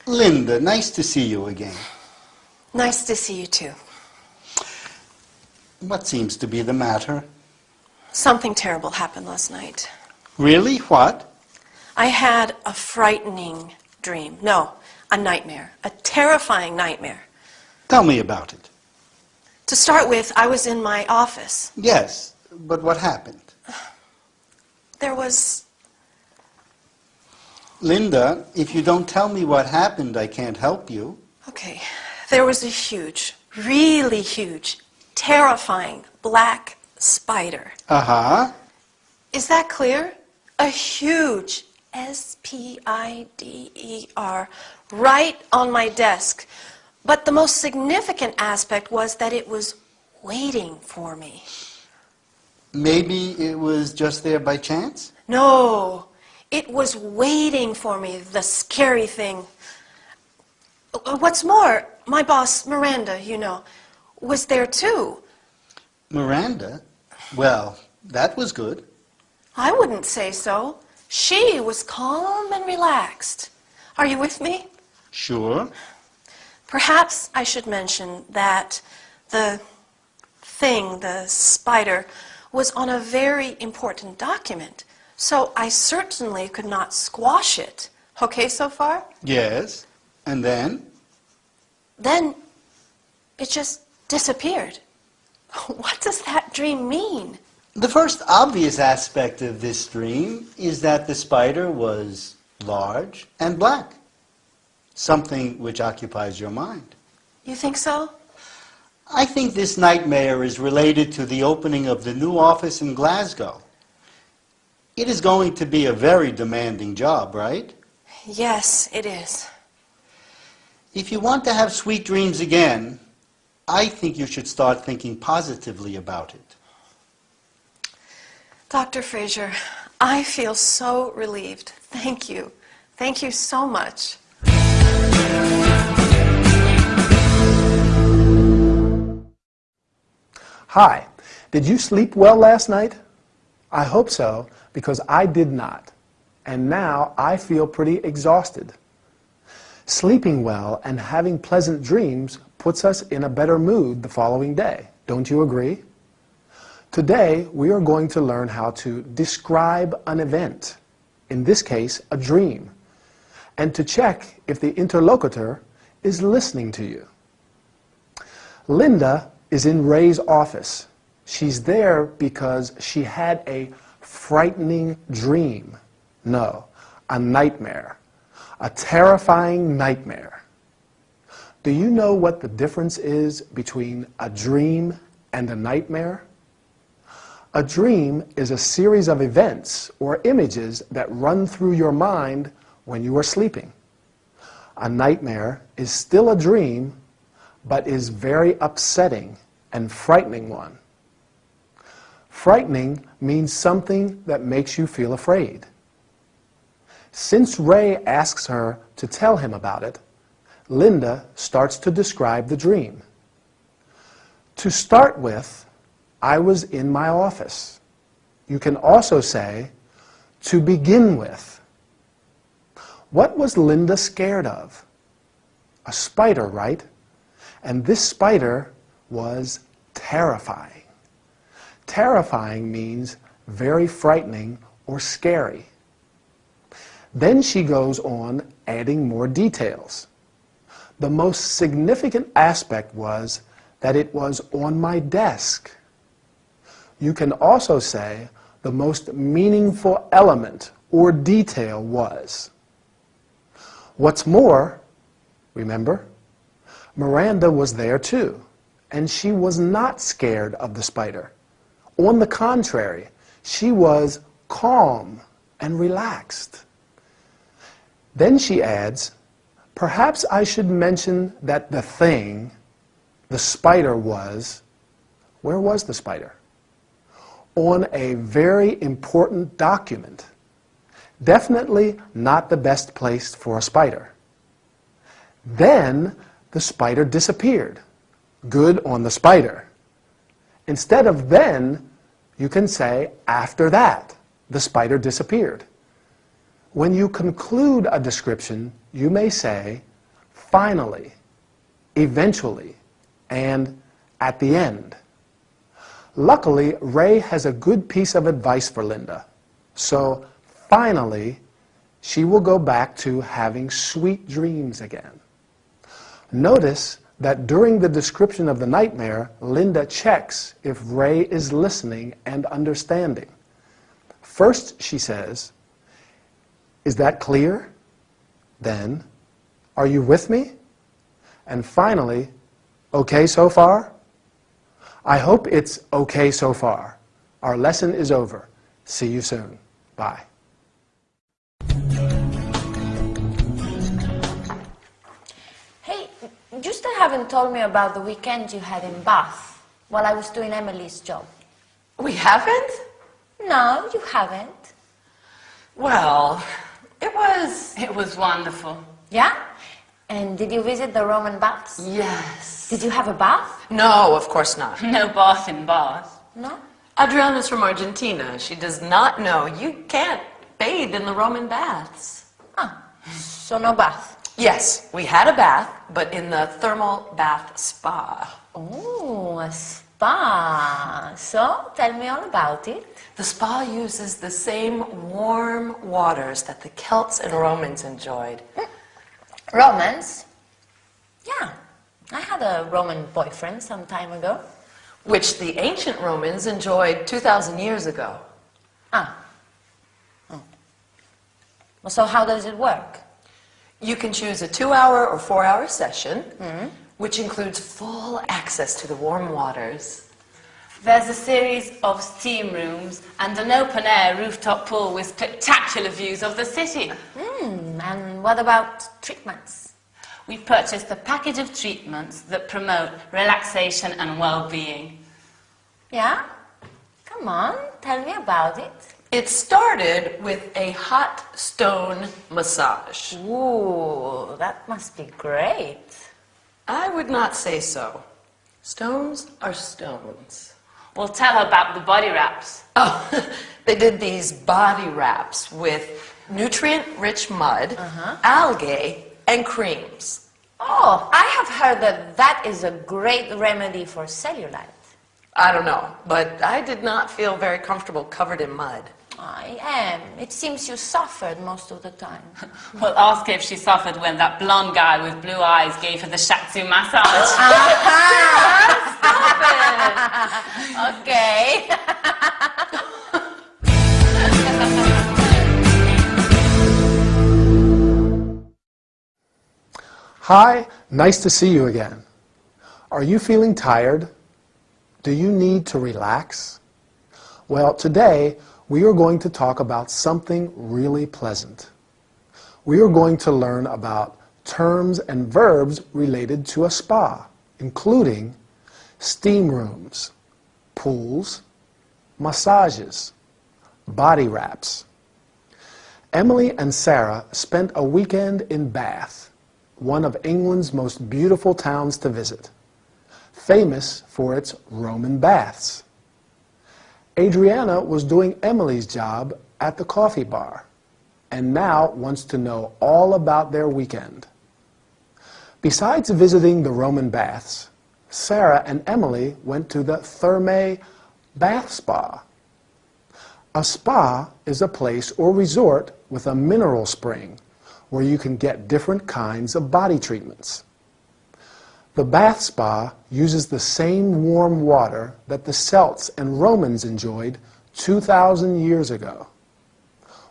Linda, nice to see you again. Nice to see you too. What seems to be the matter? Something terrible happened last night. Really? What? I had a frightening dream. No, a nightmare. A terrifying nightmare. Tell me about it. To start with, I was in my office. Yes, but what happened? There was... Linda, if you don't tell me what happened, I can't help you. Okay, there was a huge, really huge, terrifying black spider. Uh-huh. Is that clear? A huge S-P-I-D-E-R right on my desk. But the most significant aspect was that it was waiting for me. Maybe it was just there by chance? No, it was waiting for me, the scary thing. What's more, my boss, Miranda, you know, was there too. Miranda? Well, that was good. I wouldn't say so. She was calm and relaxed. Are you with me? Sure. Perhaps I should mention that the thing, the spider, was on a very important document. So I certainly could not squash it. Okay so far? Yes. And then? Then it just disappeared. What does that dream mean? The first obvious aspect of this dream is that the spider was large and black. Something which occupies your mind. You think so? I think this nightmare is related to the opening of the new office in Glasgow. It is going to be a very demanding job, right? Yes, it is. If you want to have sweet dreams again, I think you should start thinking positively about it. Dr. Fraser, I feel so relieved. Thank you. Thank you so much. Hi, did you sleep well last night? I hope so, because I did not. And now I feel pretty exhausted. Sleeping well and having pleasant dreams puts us in a better mood the following day. Don't you agree? Today, we are going to learn how to describe an event, in this case, a dream, and to check if the interlocutor is listening to you. Linda is in Ray's office. She's there because she had a frightening dream. No, a nightmare. A terrifying nightmare. Do you know what the difference is between a dream and a nightmare? A dream is a series of events or images that run through your mind when you are sleeping. A nightmare is still a dream, but is very upsetting and frightening one. Frightening means something that makes you feel afraid. Since Ray asks her to tell him about it, Linda starts to describe the dream. To start with, I was in my office. You can also say, to begin with. What was Linda scared of? A spider, right? And this spider was terrifying. Terrifying means very frightening or scary. Then she goes on adding more details. The most significant aspect was that it was on my desk. You can also say the most meaningful element or detail was. What's more, remember, Miranda was there too, and she was not scared of the spider. On the contrary, she was calm and relaxed. Then she adds, perhaps I should mention that the thing, the spider was, where was the spider? On a very important document. Definitely not the best place for a spider. Then the spider disappeared. Good on the spider. Instead of then, you can say after that, the spider disappeared. When you conclude a description, you may say, finally, eventually, and at the end. Luckily, Ray has a good piece of advice for Linda. So, finally, she will go back to having sweet dreams again. Notice that during the description of the nightmare, Linda checks if Ray is listening and understanding. First, she says, "Is that clear?" Then, "Are you with me?" And finally, "Okay so far?" I hope it's okay so far. Our lesson is over. See you soon. Bye. Hey, you still haven't told me about the weekend you had in Bath while I was doing Emily's job. We haven't? No, you haven't. Well, it was wonderful. Yeah? And did you visit the Roman baths? Yes. Did you have a bath? No, of course not. No bath in Bath. No? Adriana's from Argentina. She does not know you can't bathe in the Roman baths. Ah, so no bath. Yes, we had a bath, but in the thermal bath spa. Oh, a spa. So, tell me all about it. The spa uses the same warm waters that the Celts and Romans enjoyed. Romans? Yeah, I had a Roman boyfriend some time ago. Which the ancient Romans enjoyed 2,000 years ago. Ah. Oh. Well, so how does it work? You can choose a 2-hour or 4-hour session, which includes full access to the warm waters. There's a series of steam rooms and an open-air rooftop pool with spectacular views of the city. And what about treatments? We purchased a package of treatments that promote relaxation and well-being. Yeah? Come on, tell me about it. It started with a hot stone massage. Ooh, that must be great. I would not say so. Stones are stones. We'll tell her about the body wraps. Oh, they did these body wraps with nutrient-rich mud, algae, and creams. Oh, I have heard that that is a great remedy for cellulite. I don't know, but I did not feel very comfortable covered in mud. I am. It seems you suffered most of the time. We'll ask her if she suffered when that blonde guy with blue eyes gave her the shiatsu massage. Stop it! Okay. Hi, nice to see you again. Are you feeling tired? Do you need to relax? Well, today we are going to talk about something really pleasant. We are going to learn about terms and verbs related to a spa, including steam rooms, pools, massages, body wraps. Emily and Sarah spent a weekend in Bath, one of England's most beautiful towns to visit, famous for its Roman baths. Adriana was doing Emily's job at the coffee bar and now wants to know all about their weekend. Besides visiting the Roman baths, Sarah and Emily went to the Thermae bath spa. A spa is a place or resort with a mineral spring where you can get different kinds of body treatments. The bath spa uses the same warm water that the Celts and Romans enjoyed 2,000 years ago.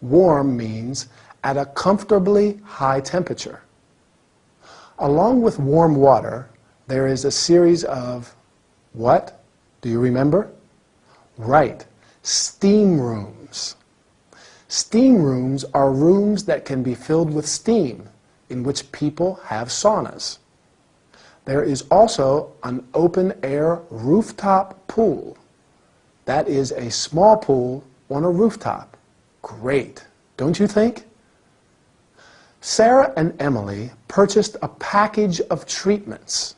Warm means at a comfortably high temperature. Along with warm water, there is a series of, what? Do you remember? Right, steam rooms. Steam rooms are rooms that can be filled with steam, in which people have saunas. There is also an open-air rooftop pool. That is a small pool on a rooftop. Great, don't you think? Sarah and Emily purchased a package of treatments.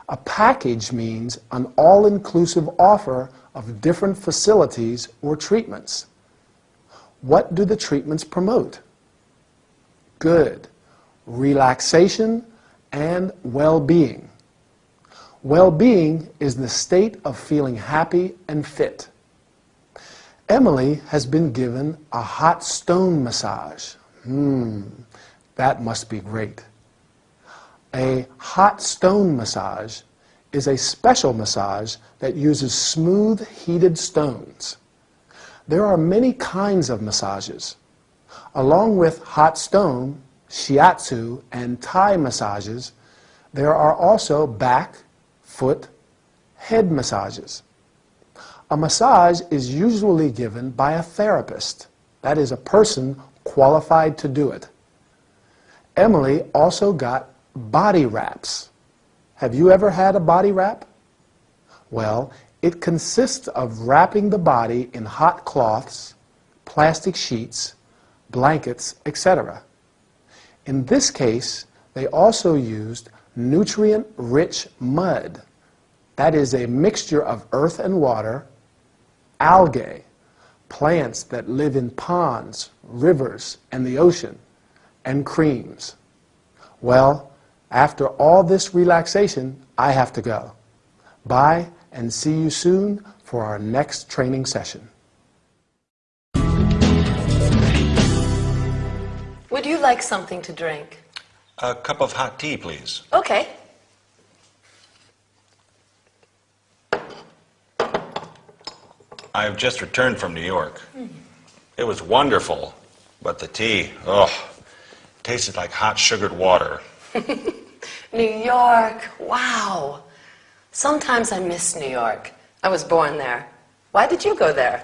A package means an all-inclusive offer of different facilities or treatments. What do the treatments promote? Good. Relaxation, and well-being. Well-being is the state of feeling happy and fit. Emily has been given a hot stone massage. That must be great. A hot stone massage is a special massage that uses smooth, heated stones. There are many kinds of massages. Along with hot stone, shiatsu, and Thai massages, there are also back, foot, head massages. A massage is usually given by a therapist, that is, a person qualified to do it. Emily also got body wraps. Have you ever had a body wrap? Well, it consists of wrapping the body in hot cloths, plastic sheets, blankets, etc. In this case, they also used nutrient-rich mud. That is a mixture of earth and water, algae, plants that live in ponds, rivers, and the ocean, and creams. Well, after all this relaxation, I have to go. Bye, and see you soon for our next training session. Would you like something to drink? A cup of hot tea, please. Okay. I've just returned from New York. It was wonderful, but the tea, tasted like hot sugared water. New York, wow. Sometimes I miss New York. I was born there. Why did you go there?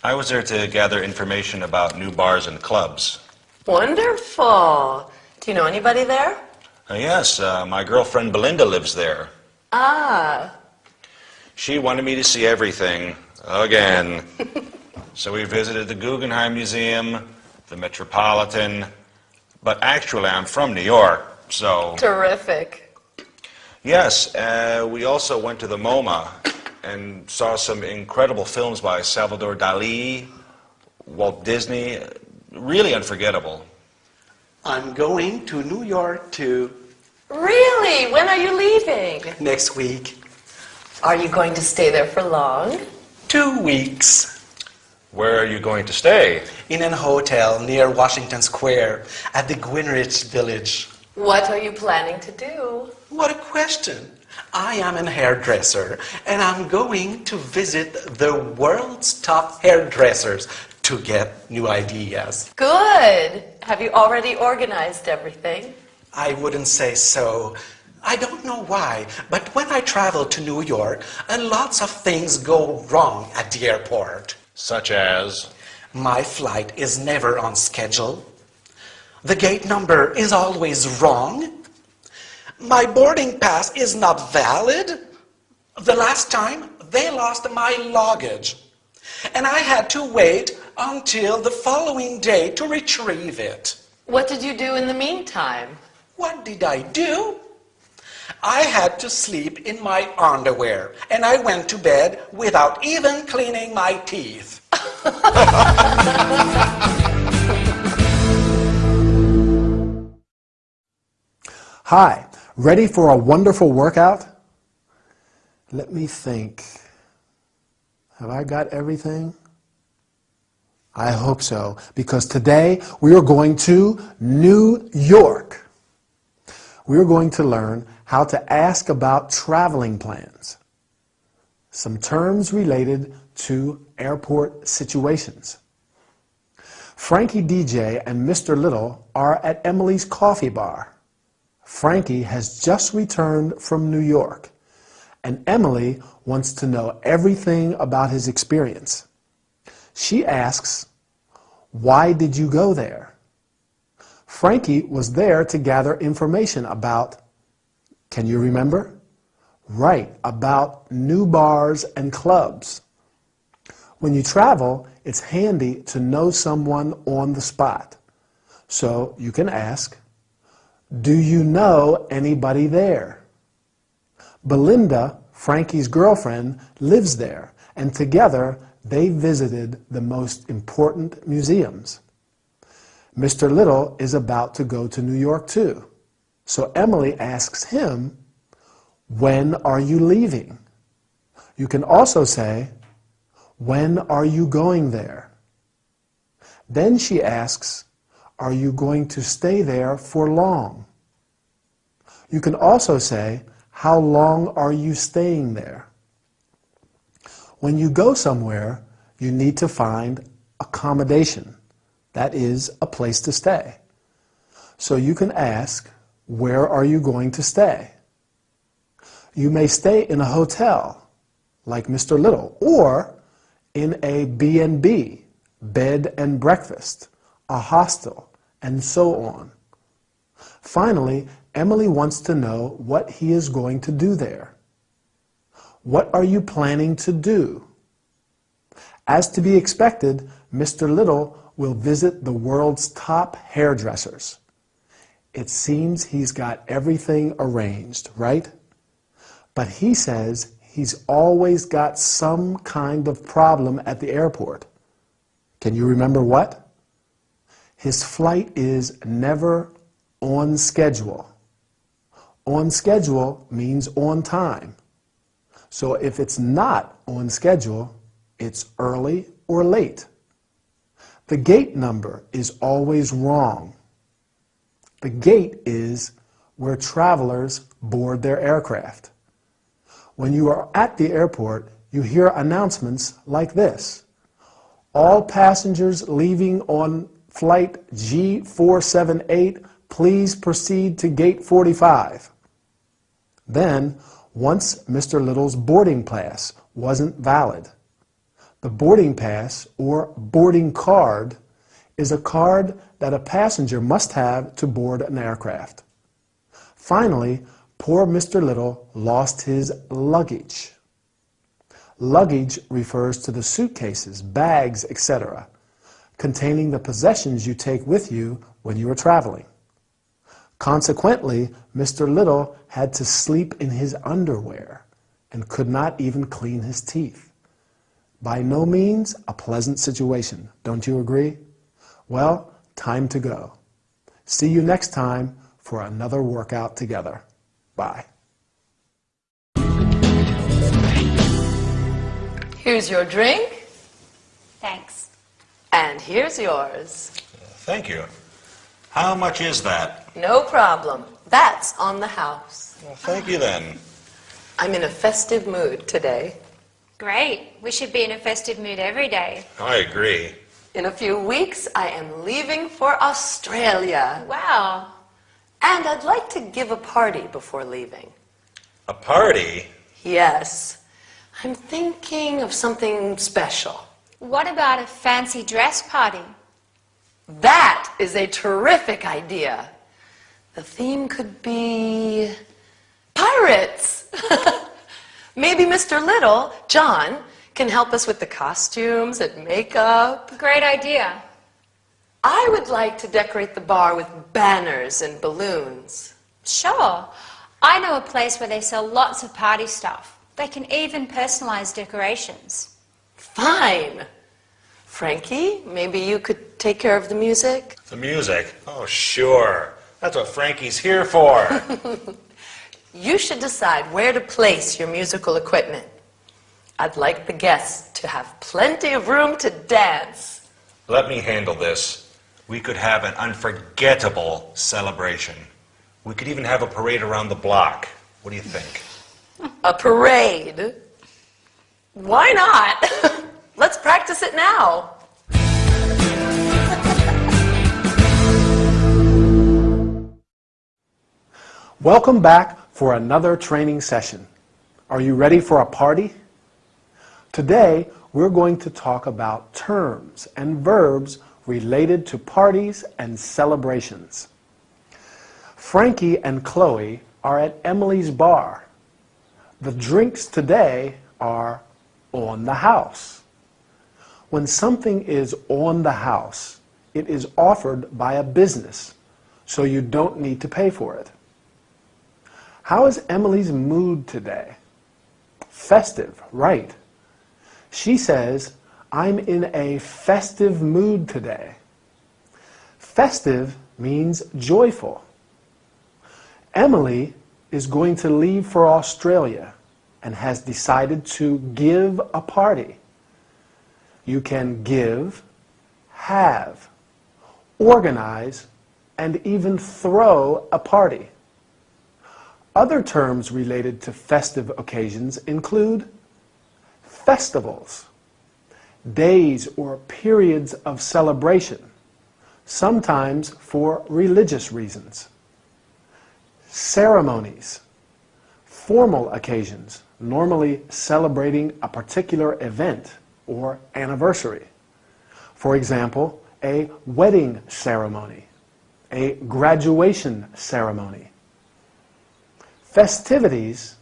I was there to gather information about new bars and clubs. Wonderful. Do you know anybody there? Yes, my girlfriend Belinda lives there. Ah. She wanted me to see everything, again. So we visited the Guggenheim Museum, the Metropolitan, but actually I'm from New York, so... Terrific. Yes, we also went to the MoMA and saw some incredible films by Salvador Dali, Walt Disney, really unforgettable. I'm going to New York too. Really? When are you leaving? Next week. Are you going to stay there for long? 2 weeks. Where are you going to stay? In an hotel near Washington Square at the Greenwich Village. What are you planning to do? What a question. I am a hairdresser and I'm going to visit the world's top hairdressers to get new ideas. Good. Have you already organized everything? I wouldn't say so. I don't know why, but when I travel to New York, lots of things go wrong at the airport. Such as? My flight is never on schedule. The gate number is always wrong. My boarding pass is not valid. The last time, they lost my luggage. And I had to wait until the following day to retrieve it. What did you do in the meantime? What did I do? I had to sleep in my underwear, and I went to bed without even cleaning my teeth. Hi, ready for a wonderful workout? Let me think. Have I got everything? I hope so, because today we are going to New York. We are going to learn how to ask about traveling plans, some terms related to airport situations. Frankie DJ and Mr. Little are at Emily's coffee bar. Frankie has just returned from New York, and Emily wants to know everything about his experience. She asks, "Why did you go there?" Frankie was there to gather information about, can you remember? Right, about new bars and clubs. When you travel, it's handy to know someone on the spot. So you can ask, do you know anybody there? Belinda, Frankie's girlfriend, lives there, and together they visited the most important museums. Mr. Little is about to go to New York too. So Emily asks him, when are you leaving? You can also say, when are you going there? Then she asks, are you going to stay there for long? You can also say, how long are you staying there? When you go somewhere, you need to find accommodation. That is, a place to stay. So you can ask, where are you going to stay? You may stay in a hotel, like Mr. Little, or in a B&B, bed and breakfast, a hostel, and so on. Finally, Emily wants to know what he is going to do there. What are you planning to do? As to be expected, Mr. Little will visit the world's top hairdressers. It seems he's got everything arranged, right? But he says he's always got some kind of problem at the airport. Can you remember what? His flight is never on schedule. On schedule means on time. So if it's not on schedule, it's early or late. The gate number is always wrong. The gate is where travelers board their aircraft. When you are at the airport, you hear announcements like this. All passengers leaving on flight G478, please proceed to gate 45. Then, once Mr. Little's boarding pass wasn't valid. The boarding pass, or boarding card, is a card that a passenger must have to board an aircraft. Finally, poor Mr. Little lost his luggage. Luggage refers to the suitcases, bags, etc., containing the possessions you take with you when you are traveling. Consequently, Mr. Little had to sleep in his underwear and could not even clean his teeth. By no means a pleasant situation, don't you agree? Well, time to go. See you next time for another workout together. Bye. Here's your drink, Thanks. and here's yours. Thank you. How much is that? No problem. That's on the house. Well, thank you then. I'm in a festive mood today. Great. We should be in a festive mood every day. I agree. In a few weeks, I am leaving for Australia. Wow. And I'd like to give a party before leaving. A party? Yes. I'm thinking of something special. What about a fancy dress party? That is a terrific idea. The theme could be pirates. Maybe Mr. Little, John, can help us with the costumes and makeup. Great idea. I would like to decorate the bar with banners and balloons. Sure. I know a place where they sell lots of party stuff. They can even personalize decorations. Fine. Frankie, maybe you could take care of the music? The music? Oh, sure. That's what Frankie's here for. You should decide where to place your musical equipment. I'd like the guests to have plenty of room to dance. Let me handle this. We could have an unforgettable celebration. We could even have a parade around the block. What do you think? A parade? Why not? Let's practice it now. Welcome back for another training session. Are you ready for a party? Today, we're going to talk about terms and verbs related to parties and celebrations. Frankie and Chloe are at Emily's bar. The drinks today are on the house. When something is on the house, it is offered by a business, so you don't need to pay for it. How is Emily's mood today? Festive, right? She says, I'm in a festive mood today. Festive means joyful. Emily is going to leave for Australia and has decided to give a party. You can give, have, organize, and even throw a party. Other terms related to festive occasions include festivals, days or periods of celebration, sometimes for religious reasons. Ceremonies, formal occasions, normally celebrating a particular event or anniversary. For example, a wedding ceremony, a graduation ceremony. Festivities,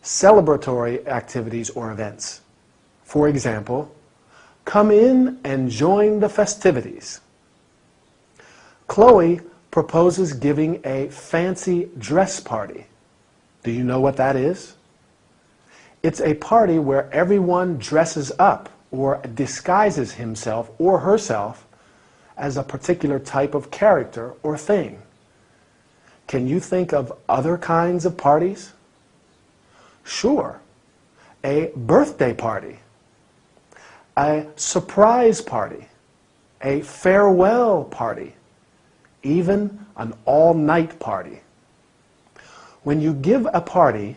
celebratory activities or events. For example, come in and join the festivities. Chloe proposes giving a fancy dress party. Do you know what that is? It's a party where everyone dresses up or disguises himself or herself as a particular type of character or thing. Can you think of other kinds of parties? Sure. A birthday party, a surprise party, a farewell party, even an all-night party. When you give a party,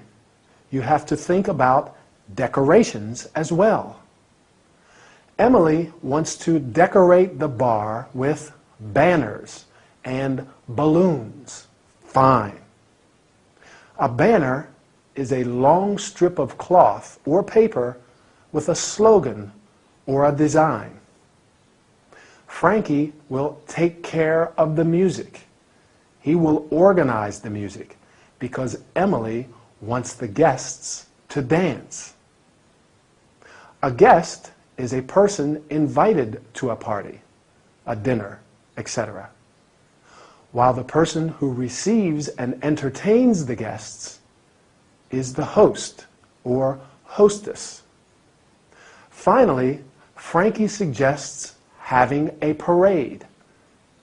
you have to think about decorations as well. Emily wants to decorate the bar with banners and balloons. Fine. A banner is a long strip of cloth or paper with a slogan or a design. Frankie will take care of the music. He will organize the music because Emily wants the guests to dance. A guest is a person invited to a party, a dinner, etc., while the person who receives and entertains the guests is the host or hostess. Finally, Frankie suggests having a parade.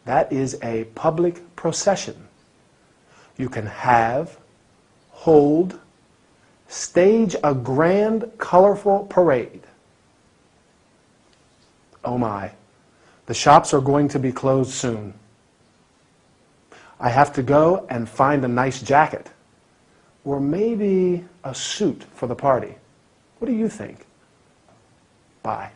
That is a public procession. You can have, hold, stage a grand, colorful parade. Oh my, the shops are going to be closed soon. I have to go and find a nice jacket, or maybe a suit for the party. What do you think? Bye.